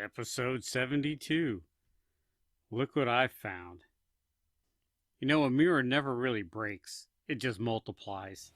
Episode 72. Look what I found. You know, a mirror never really breaks, it just multiplies.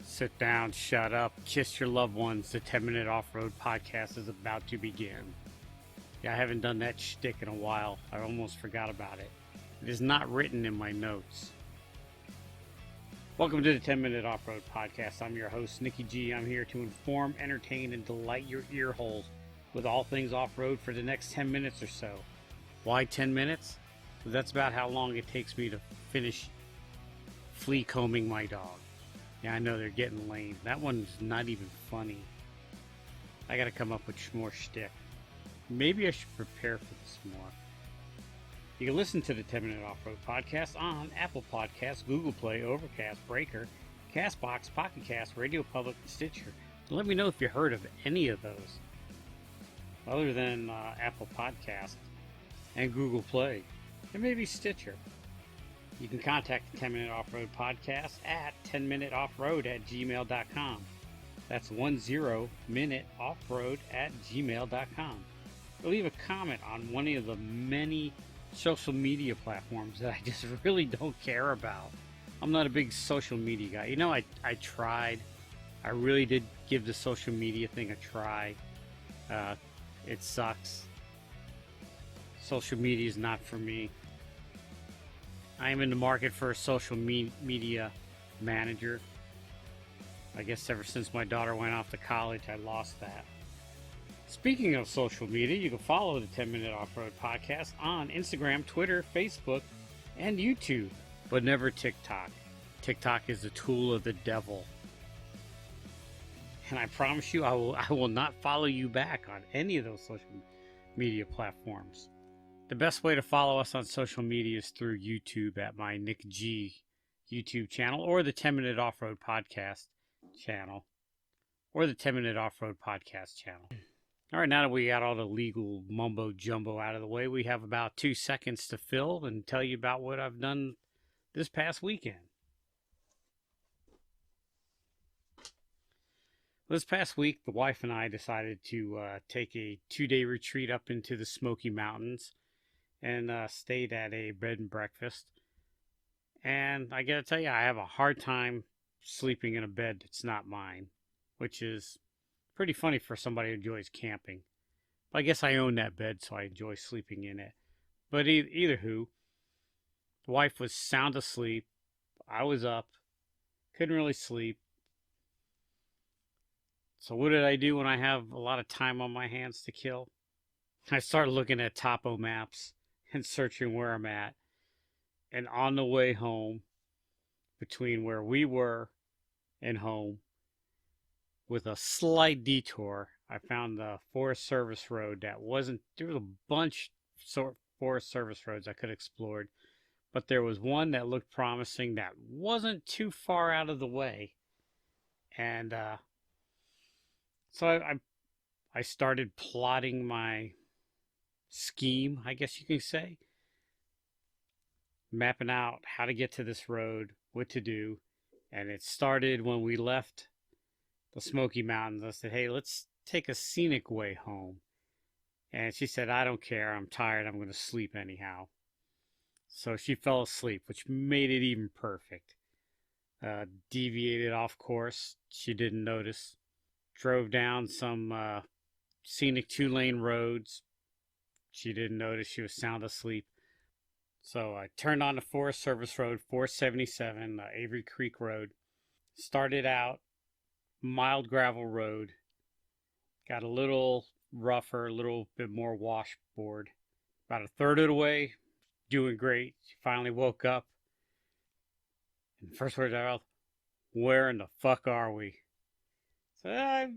Sit down, shut up, kiss your loved ones. The 10-minute off-road podcast is about to begin. Yeah, I haven't done that shtick in a while. I almost forgot about it. It is not written in my notes. Welcome to the 10-minute off-road podcast. I'm your host, Nikki G. I'm here to inform, entertain, and delight your ear holes with all things off-road for the next 10 minutes or so. Why 10 minutes? Well, that's about how long it takes me to finish flea combing my dog. Yeah, I know they're getting lame. That one's not even funny. I gotta come up with more shtick. Maybe I should prepare for this more. You can listen to the 10-minute off-road podcast on Apple Podcasts, Google Play, Overcast, Breaker, CastBox, Pocket Cast, Radio Public, and Stitcher. Let me know if you heard of any of those, other than Apple Podcast and Google Play, and maybe Stitcher. You can contact the 10-minute off-road podcast at 10minuteoffroad@gmail.com. That's 10minuteoffroad@gmail.com. Leave a comment on one of the many social media platforms that I just really don't care about. I'm not a big social media guy. You know, I tried. I really did give the social media thing a try. It sucks. Social media is not for me. I am in the market for a social media manager. I guess ever since my daughter went off to college, I lost that. Speaking of social media, you can follow the 10-Minute Off-Road Podcast on Instagram, Twitter, Facebook, and YouTube, but never TikTok. TikTok is a tool of the devil. And I promise you, I will not follow you back on any of those social media platforms. The best way to follow us on social media is through YouTube at my Nick G YouTube channel, or the 10-Minute Off-Road Podcast channel, or the 10-Minute Off-Road Podcast channel. All right, now that we got all the legal mumbo jumbo out of the way, we have about 2 seconds to fill and tell you about what I've done this past weekend. This past week, the wife and I decided to take a 2-day retreat up into the Smoky Mountains and stayed at a bed and breakfast. And I gotta tell you, I have a hard time sleeping in a bed that's not mine, which is pretty funny for somebody who enjoys camping. But I guess I own that bed, so I enjoy sleeping in it. But either who, the wife was sound asleep. I was up, couldn't really sleep. So what did I do when I have a lot of time on my hands to kill? I started looking at Topo Maps and searching where I'm at. And on the way home, between where we were and home, with a slight detour, I found the Forest Service Road that wasn't, there was a bunch of Forest Service roads I could have explored, but there was one that looked promising that wasn't too far out of the way. And so I started plotting my scheme, I guess you can say, mapping out how to get to this road, what to do. And it started when we left the Smoky Mountains. I said, hey, let's take a scenic way home. And she said, I don't care. I'm tired. I'm going to sleep anyhow. So she fell asleep, which made it even perfect. Deviated off course. She didn't notice. Drove down some scenic 2-lane roads. She didn't notice. She was sound asleep. So I turned on the Forest Service Road, 477, Avrey Creek Road. Started out mild gravel road. Got a little rougher, a little bit more washboard. About a third of the way, doing great. She finally woke up. And the first words out of her mouth, where in the fuck are we? So I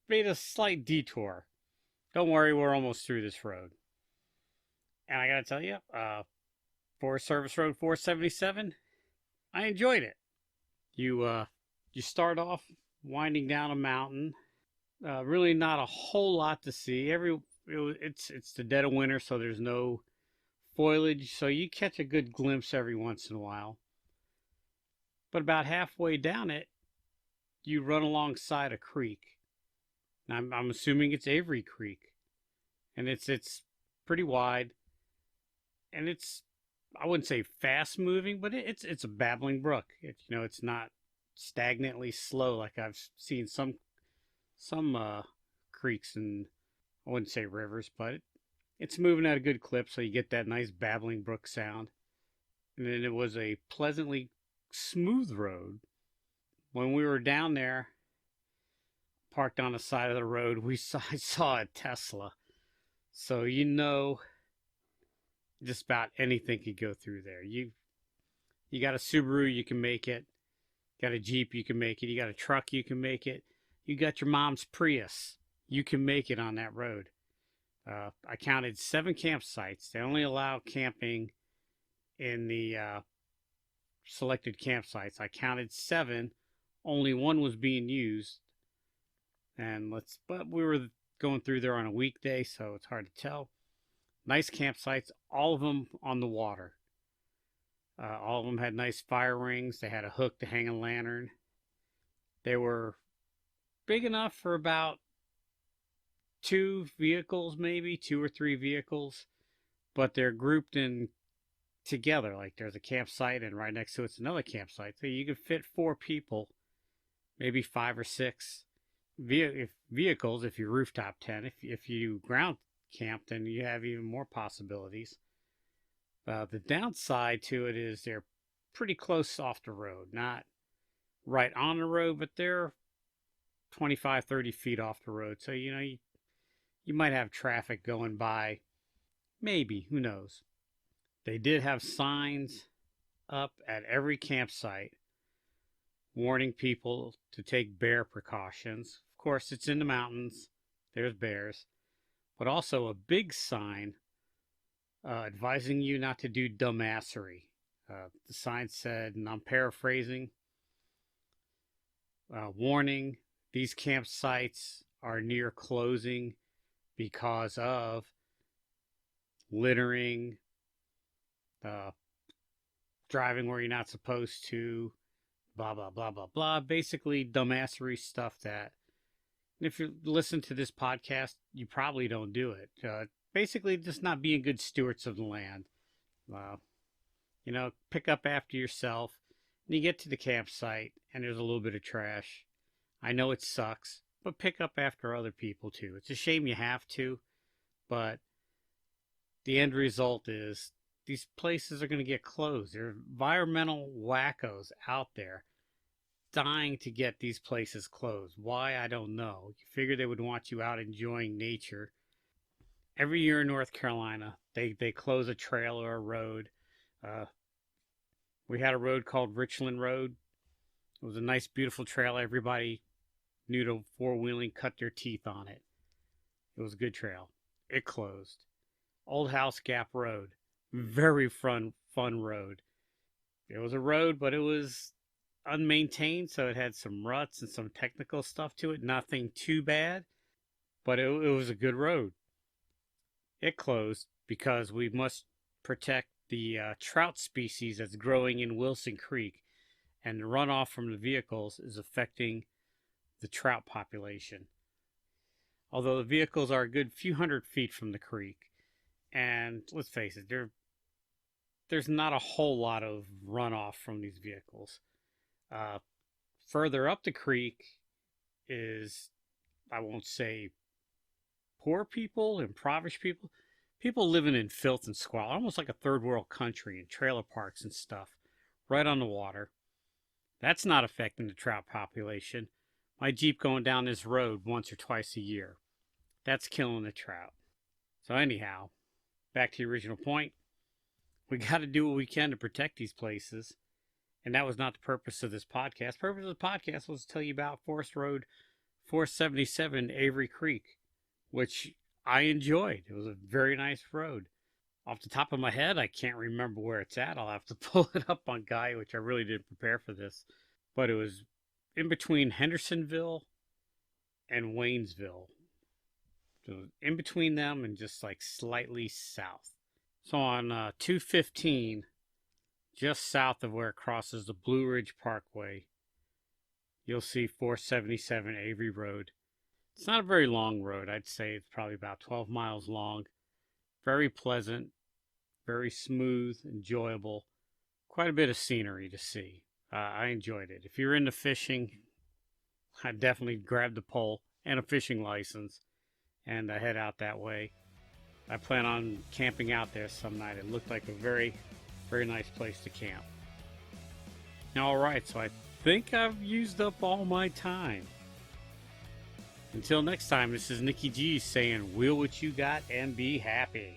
made a slight detour. Don't worry, we're almost through this road. And I gotta tell you, Forest Service Road 477, I enjoyed it. You start off winding down a mountain. Really not a whole lot to see. It's the dead of winter, so there's no foliage, so you catch a good glimpse every once in a while. But about halfway down it, you run alongside a creek. I'm assuming it's Avrey Creek. and it's pretty wide, and it's, I wouldn't say fast moving, but it's a babbling brook. It's not stagnantly slow like I've seen some creeks, and I wouldn't say rivers, but it's moving at a good clip, so you get that nice babbling brook sound. And then it was a pleasantly smooth road. When we were down there, parked on the side of the road, I saw a Tesla. So just about anything could go through there. You got a Subaru, you can make it. Got a Jeep, you can make it. You got a truck, you can make it. You got your mom's Prius, you can make it on that road. I counted 7 campsites. They only allow camping in the selected campsites. I counted 7. Only 1 was being used. But we were going through there on a weekday, so it's hard to tell. Nice campsites, all of them on the water. All of them had nice fire rings. They had a hook to hang a lantern. They were big enough for about 2 vehicles, maybe 2 or 3 vehicles, but they're grouped in together. Like there's a campsite, and right next to it's another campsite, so you could fit 4 people, maybe 5 or 6 vehicles if you rooftop tent. If you ground camp, then you have even more possibilities. The downside to it is they're pretty close off the road, not right on the road, but they're 25, 30 feet off the road. So, you might have traffic going by. Maybe, who knows? They did have signs up at every campsite warning people to take bear precautions. Of course, it's in the mountains. There's bears. But also a big sign advising you not to do dumbassery. The sign said, and I'm paraphrasing, warning, these campsites are near closing because of littering, driving where you're not supposed to, blah, blah, blah, blah, blah. Basically, dumbassery stuff that, if you listen to this podcast, you probably don't do it. Basically, just not being good stewards of the land. Pick up after yourself. And you get to the campsite, and there's a little bit of trash. I know it sucks, but pick up after other people, too. It's a shame you have to, but the end result is these places are going to get closed. There are environmental wackos out there dying to get these places closed. Why? I don't know. You figure they would want you out enjoying nature. Every year in North Carolina, they close a trail or a road. We had a road called Richland Road. It was a nice, beautiful trail. Everybody knew to four-wheeling, cut their teeth on it. It was a good trail. It closed. Old House Gap Road. Very fun road. It was a road, but it was unmaintained, so it had some ruts and some technical stuff to it. Nothing too bad, but it was a good road. It closed because we must protect the trout species that's growing in Wilson Creek, and the runoff from the vehicles is affecting the trout population. Although the vehicles are a good few hundred feet from the creek, and let's face it, there's not a whole lot of runoff from these vehicles. Further up the creek is, I won't say poor people, impoverished people living in filth and squalor, almost like a third world country, in trailer parks and stuff, right on the water. That's not affecting the trout population. My Jeep going down this road once or twice a year. That's killing the trout. So anyhow, back to the original point. We got to do what we can to protect these places. And that was not the purpose of this podcast. The purpose of the podcast was to tell you about Forest Road 477 Avrey Creek, which I enjoyed. It was a very nice road. Off the top of my head, I can't remember where it's at. I'll have to pull it up on Guy, which I really didn't prepare for this. But it was in between Hendersonville and Waynesville. So in between them and just like slightly south. So on 215, just south of where it crosses the Blue Ridge Parkway, you'll see 477 Avrey Road. It's not a very long road. I'd say it's probably about 12 miles long. Very pleasant, very smooth, enjoyable. Quite a bit of scenery to see. I enjoyed it. If you're into fishing, I'd definitely grab the pole and a fishing license and head out that way. I plan on camping out there some night. It looked like a very, very nice place to camp. All right, so I think I've used up all my time. Until next time, this is Nikki G saying, wheel what you got and be happy.